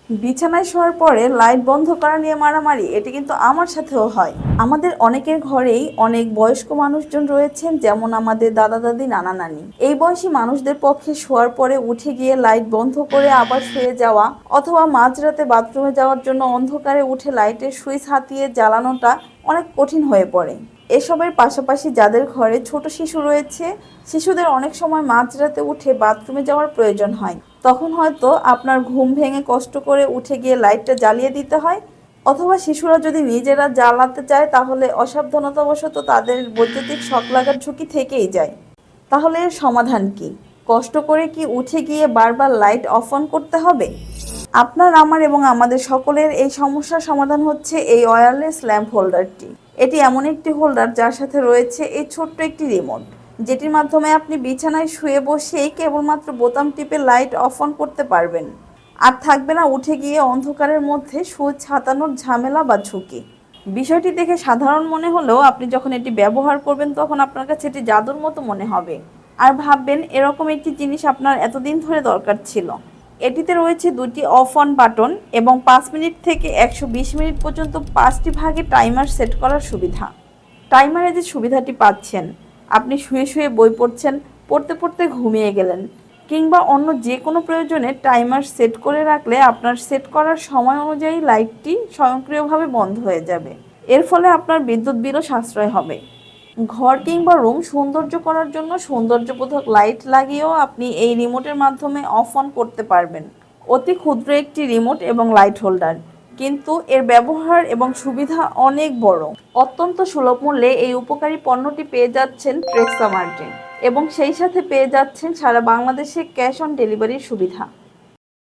বিছানায় শোয়ার পরে লাইট বন্ধ করা নিয়ে মারামারি, এটি কিন্তু আমার সাথেও হয়। আমাদের অনেকের ঘরেই অনেক বয়স্ক মানুষজন রয়েছেন, যেমন আমাদের দাদা দাদি, নানা নানি। এই বয়সী মানুষদের পক্ষে শোয়ার পরে উঠে গিয়ে লাইট বন্ধ করে আবার শুয়ে যাওয়া, অথবা মাঝরাতে বাথরুমে যাওয়ার জন্য অন্ধকারে উঠে লাইটের সুইচ হাতিয়ে জ্বালানোটা অনেক কঠিন হয়ে পড়ে। এসবের পাশাপাশি যাদের ঘরে ছোট শিশু রয়েছে, শিশুদের অনেক সময় মাঝরাতে উঠে বাথরুমে যাওয়ার প্রয়োজন হয়। তখন হয়তো আপনার ঘুম ভেঙে কষ্ট করে উঠে গিয়ে লাইটটা জ্বালিয়ে দিতে হয়, অথবা শিশুরা যদি নিজেরা জ্বালাতে চায় তাহলে অসাবধানতাবশত তাদের বৈদ্যুতিক শক লাগার ঝুঁকি থেকেই যায়। তাহলে এর সমাধান কি? কষ্ট করে কি উঠে গিয়ে বারবার লাইট অফ অন করতে হবে? আপনার, আমার এবং আমাদের সকলের এই সমস্যার সমাধান হচ্ছে এই ওয়্যারলেস ল্যাম্প হোল্ডারটি। এটি এমন একটি হোল্ডার যার সাথে রয়েছে এই ছোট্ট একটি রিমোট, যেটির মাধ্যমে আপনি বিছানায় শুয়ে বসেই কেবলমাত্র বোতাম টিপে লাইট অফ অন করতে পারবেন। আর থাকবে না উঠে গিয়ে অন্ধকারের মধ্যে সুইচ হাতানোর ঝামেলা বা ঝুঁকি। বিষয়টি দেখে সাধারণ মনে হলেও আপনি যখন এটি ব্যবহার করবেন তখন আপনার কাছে এটি জাদুর মতো মনে হবে, আর ভাববেন এরকম একটি জিনিস আপনার এতদিন ধরে দরকার ছিল। এটিতে রয়েছে দুটি অফ অন বাটন এবং 5 মিনিট থেকে 120 মিনিট পর্যন্ত 5টি ভাগে টাইমার সেট করার সুবিধা। টাইমারে যে সুবিধাটি পাচ্ছেন, আপনি শুয়ে শুয়ে বই পড়ছেন, পড়তে পড়তে ঘুমিয়ে গেলেন, কিংবা অন্য যে কোনো প্রয়োজনে টাইমার সেট করে রাখলে আপনার সেট করার সময় অনুযায়ী লাইটটি স্বয়ংক্রিয়ভাবে বন্ধ হয়ে যাবে। এর ফলে আপনার বিদ্যুৎ বিলও সাশ্রয় হবে। ঘর কিংবা রুম সৌন্দর্য করার জন্য সৌন্দর্যবোধক লাইট লাগিয়েও আপনি এই রিমোটের মাধ্যমে অফ অন করতে পারবেন। অতি ক্ষুদ্র একটি রিমোট এবং লাইট হোল্ডার, কিন্তু এর ব্যবহার এবং সুবিধা অনেক বড়। অত্যন্ত সুলভ মূল্যে এই উপকারী পণ্যটি পেয়ে যাচ্ছেন ট্রেক্সা মার্টে, এবং সেই সাথে পেয়ে যাচ্ছেন সারা বাংলাদেশে ক্যাশ অন ডেলিভারির সুবিধা।